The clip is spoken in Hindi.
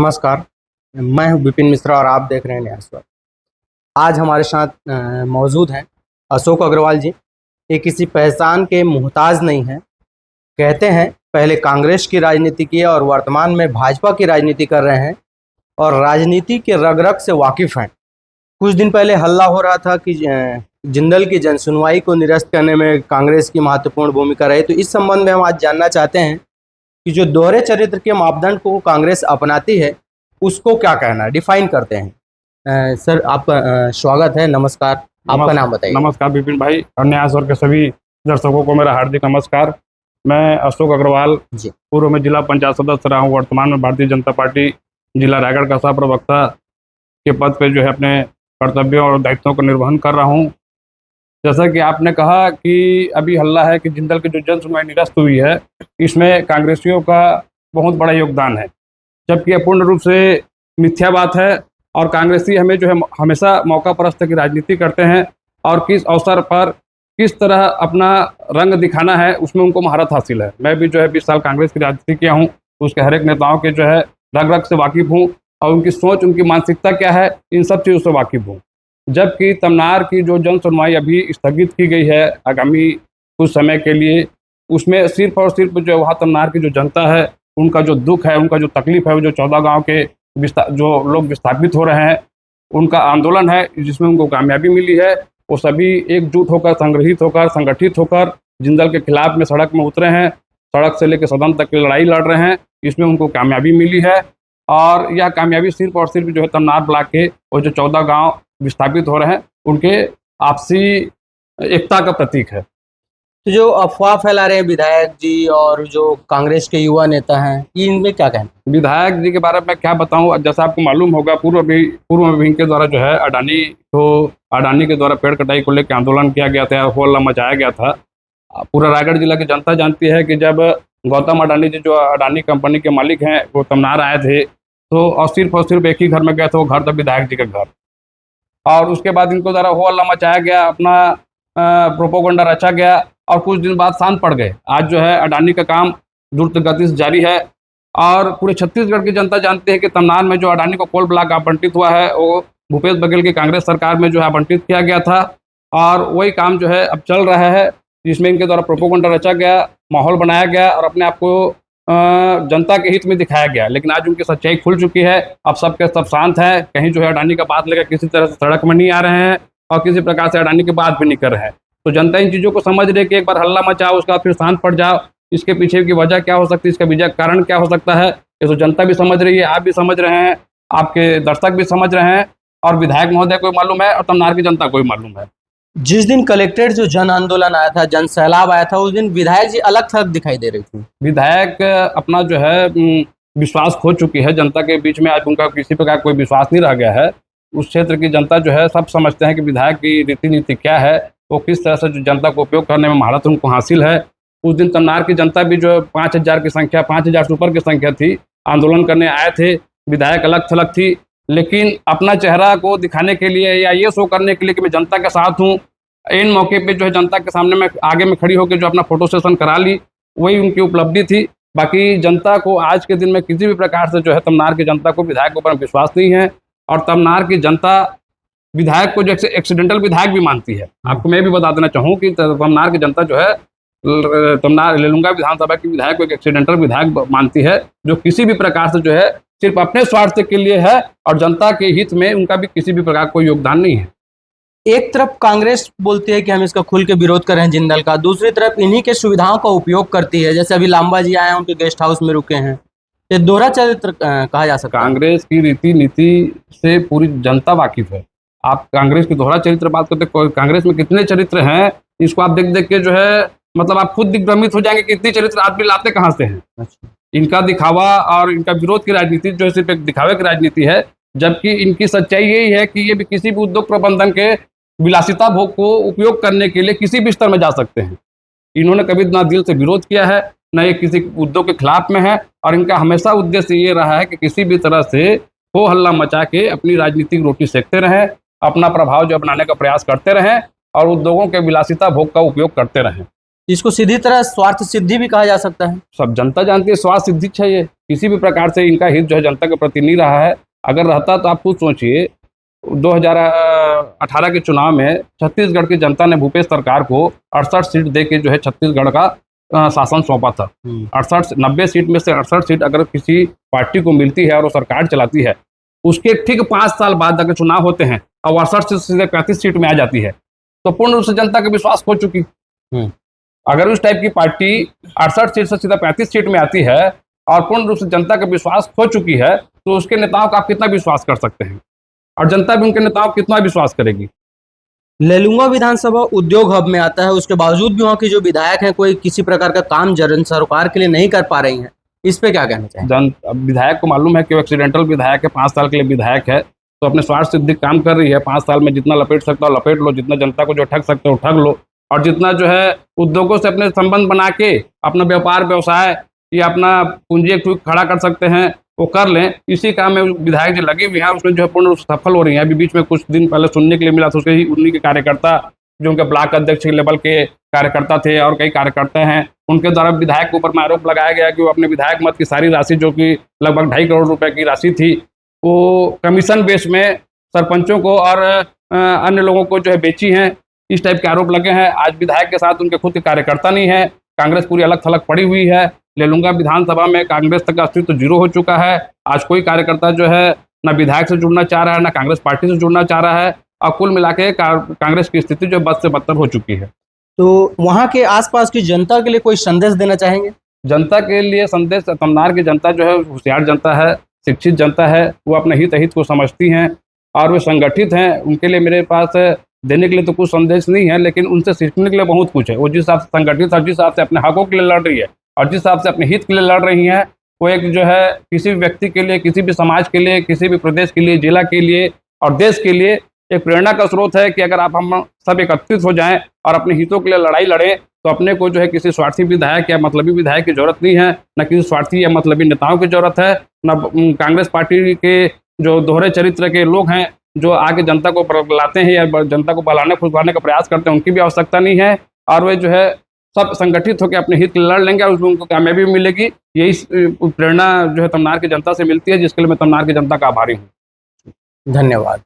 नमस्कार। मैं हूं विपिन मिश्रा और आप देख रहे हैं न्याय स्वर। आज हमारे साथ मौजूद हैं अशोक अग्रवाल जी। ये किसी पहचान के मुहताज नहीं हैं। कहते हैं पहले कांग्रेस की राजनीति की और वर्तमान में भाजपा की राजनीति कर रहे हैं और राजनीति के रग रग से वाकिफ़ हैं। कुछ दिन पहले हल्ला हो रहा था कि जिंदल की जनसुनवाई को निरस्त करने में कांग्रेस की महत्वपूर्ण भूमिका रही। तो इस संबंध में हम आज जानना चाहते हैं कि जो दोहरे चरित्र के मापदंड को कांग्रेस अपनाती है उसको क्या कहना है, डिफाइन करते हैं। सर आपका स्वागत है, नमस्कार। आपका नाम बताइए। नमस्कार विपिन भाई और न्याय स्वर के सभी दर्शकों को मेरा हार्दिक नमस्कार। मैं अशोक अग्रवाल जी, पूर्व में जिला पंचायत सदस्य रहा हूँ। वर्तमान में भारतीय जनता पार्टी जिला रायगढ़ का सह प्रवक्ता के पद पे जो है अपने कर्तव्यों और दायित्वों का निर्वहन कर रहा हूँ। जैसा कि आपने कहा कि अभी हल्ला है कि जिंदल की जो जन सुनवाई निरस्त हुई है, इसमें कांग्रेसियों का बहुत बड़ा योगदान है, जबकि यह पूर्ण रूप से मिथ्या बात है। और कांग्रेसी हमें जो है हमेशा मौका परस्त की राजनीति करते हैं और किस अवसर पर किस तरह अपना रंग दिखाना है उसमें उनको महारत हासिल है। मैं भी जो है 20 साल कांग्रेस की राजनीति किया हूँ, उसके हर एक नेताओं के जो है रग रग से वाकिफ़ हूँ और उनकी सोच, उनकी मानसिकता क्या है, इन सब चीज़ों से वाकिफ़ हूँ। जबकि तमनार की जो जन सुनवाई अभी स्थगित की गई है आगामी कुछ समय के लिए, उसमें सिर्फ और सिर्फ जो वहाँ तमनार की जो जनता है, उनका जो दुख है, उनका जो तकलीफ है, वो जो 14 गांव के जो लोग विस्थापित हो रहे हैं, उनका आंदोलन है जिसमें उनको कामयाबी मिली है। वो सभी एकजुट होकर, संग्रहित होकर, संगठित होकर जिंदल के खिलाफ में सड़क में उतरे हैं। सड़क से लेकर सदन तक की लड़ाई लड़ रहे हैं, इसमें उनको कामयाबी मिली है। और यह कामयाबी सिर्फ और सिर्फ जो है तमनार ब्लॉक के वो जो 14 गाँव विस्थापित हो रहे हैं, उनके आपसी एकता का प्रतीक है। तो जो अफवाह फैला रहे हैं विधायक जी और जो कांग्रेस के युवा नेता हैं, इनमें क्या कहना? विधायक जी के बारे में क्या बताऊं, जैसा आपको मालूम होगा पूर्व में इनके द्वारा जो है अडानी के द्वारा पेड़ कटाई को लेकर आंदोलन किया गया था, हल्ला मचाया गया था। पूरा रायगढ़ जिला की जनता जानती है कि जब गौतम अडानी जी जो अडानी कंपनी के मालिक हैं वो तमनार आए थे, तो और सिर्फ एक ही घर में गए थे, वो घर था विधायक जी का घर। और उसके बाद इनको द्वारा हल्ला मचाया गया, अपना प्रोपोगंडा रचा गया और कुछ दिन बाद शांत पड़ गए। आज जो है अडानी का काम द्रुत गति से जारी है और पूरे छत्तीसगढ़ की जनता जानती है कि तमनार में जो अडानी को कोल ब्लॉक आवंटित हुआ है वो भूपेश बघेल की कांग्रेस सरकार में जो है आवंटित किया गया था और वही काम जो है अब चल रहा है, जिसमें इनके द्वारा प्रोपोगंडा रचा गया, माहौल बनाया गया और अपने आप को जनता के हित में दिखाया गया। लेकिन आज उनकी सच्चाई खुल चुकी है, अब सब के सब शांत है। कहीं जो है अडानी का बात लेकर किसी तरह से सड़क में नहीं आ रहे हैं और किसी प्रकार से अडानी की बात भी नहीं कर रहे हैं। तो जनता इन चीज़ों को समझ रही है कि एक बार हल्ला मचाओ, उसका फिर शांत पड़ जाओ, इसके पीछे की वजह क्या हो सकती है, इसका वजह कारण क्या हो सकता है, ये तो जनता भी समझ रही है, आप भी समझ रहे हैं, आपके दर्शक भी समझ रहे हैं और विधायक महोदय को मालूम है और तमनार की जनता को भी मालूम है। जिस दिन कलेक्टेड जो जन आंदोलन आया था, जन सैलाब आया था, उस दिन विधायक जी अलग थलग दिखाई दे रही थी। विधायक अपना जो है विश्वास खो चुकी है जनता के बीच में। आज उनका किसी प्रकार कोई विश्वास नहीं रह गया है। उस क्षेत्र की जनता जो है सब समझते हैं कि विधायक की रीति नीति क्या है, वो किस तरह से जो जनता को उपयोग करने में महारत उनको हासिल है। उस दिन तमनार की जनता भी जो 5000 की संख्या, 5000 से ऊपर की संख्या थी, आंदोलन करने आए थे। विधायक अलग थलग थी, लेकिन अपना चेहरा को दिखाने के लिए या ये शो करने के लिए कि मैं जनता के साथ हूँ, इन मौके पे जो है जनता के सामने में आगे में खड़ी होकर जो अपना फोटो सेशन करा ली, वही उनकी उपलब्धि थी। बाकी जनता को आज के दिन में किसी भी प्रकार से जो है तमनार की जनता को विधायक के ऊपर विश्वास नहीं है और तमनार की जनता विधायक को जो एक्सीडेंटल विधायक भी मानती है। आपको मैं भी बता देना चाहूँ कि तमनार की जनता जो है तमनार लेलुंगा विधानसभा की विधायक को एक एक्सीडेंटल विधायक मानती है, जो किसी भी प्रकार से जो है सिर्फ अपने स्वार्थ के लिए है और जनता के हित में उनका भी किसी भी प्रकार कोई योगदान नहीं है। एक तरफ कांग्रेस बोलती है कि हम इसका खुल के विरोध कर रहे हैं जिंदल का, दूसरी तरफ इन्हीं के सुविधाओं का उपयोग करती है। जैसे अभी लांबा जी आए हैं, उनके गेस्ट हाउस में रुके हैं। ये दोहरा चरित्र कहा जा सकता है। कांग्रेस की रीति नीति से पूरी जनता वाकिफ है। आप कांग्रेस की दोहरा चरित्र बात करते, कांग्रेस में कितने चरित्र हैं, इसको आप देख देख के जो है मतलब आप खुद दिग्भ्रमित हो जाएंगे कि इतने चरित्र आदमी लाते कहाँ से हैं। अच्छा। इनका दिखावा और इनका विरोध की राजनीति जो है सिर्फ एक दिखावे की राजनीति है, जबकि इनकी सच्चाई यही है कि ये भी किसी भी उद्योग प्रबंधन के विलासिता भोग को उपयोग करने के लिए किसी भी स्तर में जा सकते हैं। इन्होंने कभी ना दिल से विरोध किया है, न ये किसी उद्योग के खिलाफ में है और इनका हमेशा उद्देश्य ये रहा है कि किसी भी तरह से हो हल्ला मचा के अपनी राजनीतिक रोटी सेकते रहें, अपना प्रभाव जो बनाने का प्रयास करते रहें और उद्योगों के विलासिता भोग का उपयोग करते रहें। इसको सीधी तरह स्वार्थ सिद्धि भी कहा जा सकता है। सब जनता जानती है स्वार्थ सिद्धि चाहिए, किसी भी प्रकार से इनका हित जो है जनता के प्रति नहीं रहा है। अगर रहता तो आप खुद सोचिए, 2018 के चुनाव में छत्तीसगढ़ की जनता ने भूपेश सरकार को 68 सीट दे के जो है छत्तीसगढ़ का शासन सौंपा था। 90 सीट में से 68 सीट अगर किसी पार्टी को मिलती है और वो सरकार चलाती है, उसके ठीक 5 साल बाद अगर चुनाव होते हैं और 68 सीट से 35 सीट में आ जाती है, तो पूर्ण रूप से जनता का विश्वास खो चुकी। अगर उस टाइप की पार्टी 68 सीट से सीधा 35 सीट में आती है और पूर्ण रूप से जनता का विश्वास खो चुकी है, तो उसके नेताओं का आप कितना विश्वास कर सकते हैं, और जनता भी उनके नेताओं को कितना विश्वास करेगी। लेलुंगा विधानसभा उद्योग हब में आता है, उसके बावजूद भी वहाँ की जो विधायक हैं कोई किसी प्रकार का काम जन सरकार के लिए नहीं कर पा रही हैं, इस पे क्या कहना चाहिए? विधायक को मालूम है कि वो एक्सीडेंटल विधायक है, 5 साल के लिए विधायक है, तो अपने स्वार्थ सिद्धि काम कर रही है। 5 साल में जितना लपेट सकता हो लपेट लो, जितना जनता को जो ठग सकते हो ठग लो, और जितना जो है उद्योगों से अपने संबंध बना के अपना व्यापार व्यवसाय या अपना पूंजी एक खड़ा कर सकते हैं वो कर लें। इसी काम में विधायक जो लगे हुए हैं उसमें जो है पूर्ण रूप से सफल हो रही हैं। अभी बीच में कुछ दिन पहले सुनने के लिए मिला था, उसके ही उन्हीं के कार्यकर्ता जो उनके ब्लॉक अध्यक्ष के लेवल के कार्यकर्ता थे और कई कार्यकर्ता हैं, उनके द्वारा विधायक के ऊपर में आरोप लगाया गया कि वो अपने विधायक मत की सारी राशि जो कि लगभग 2.5 करोड़ रुपए की राशि थी, वो कमीशन बेस में सरपंचों को और अन्य लोगों को जो है बेची हैं। इस टाइप के आरोप लगे हैं। आज विधायक के साथ उनके खुद के कार्यकर्ता नहीं है, कांग्रेस पूरी अलग थलग पड़ी हुई है। लेलुंगा विधानसभा में कांग्रेस तक का अस्तित्व जीरो हो चुका है। आज कोई कार्यकर्ता जो है ना विधायक से जुड़ना चाह रहा है, ना कांग्रेस पार्टी से जुड़ना चाह रहा है, और कुल मिला के कांग्रेस की स्थिति जो बद से बदतर हो चुकी है। तो वहाँ के आसपास की जनता के लिए कोई संदेश देना चाहेंगे? जनता के लिए संदेश, तमनार की जनता जो है होशियार जनता है, शिक्षित जनता है, वो अपने हित अहित को समझती हैं और वे संगठित हैं। उनके लिए मेरे पास देने के लिए तो कुछ संदेश नहीं है, लेकिन उनसे सीखने के लिए बहुत कुछ है। वो जिस हिसाब से संगठित है, जिस हिसाब से अपने हकों के लिए लड़ रही है और जिस हिसाब से अपने हित के लिए लड़ रही हैं, वो एक जो है किसी भी व्यक्ति के लिए, किसी भी समाज के लिए, किसी भी प्रदेश के लिए, जिला के लिए और देश के लिए एक प्रेरणा का स्रोत है कि अगर हम सब एकत्रित हो जाएं और अपने हितों के लिए लड़ाई लड़ें, तो अपने को जो है किसी स्वार्थी विधायक या मतलबी विधायक की जरूरत नहीं है, न किसी स्वार्थी या मतलबी नेताओं की जरूरत है, न कांग्रेस पार्टी के जो दोहरे चरित्र के लोग हैं जो आगे जनता को बहलाते हैं या जनता को बहलाने फुसलाने का प्रयास करते हैं, उनकी भी आवश्यकता नहीं है। और वे जो है सब संगठित होकर अपने हित के लिए लड़ लेंगे और उसमें उनको कामयाबी मिलेगी। यही प्रेरणा जो है तमनार की जनता से मिलती है, जिसके लिए मैं तमनार की जनता का आभारी हूँ। धन्यवाद।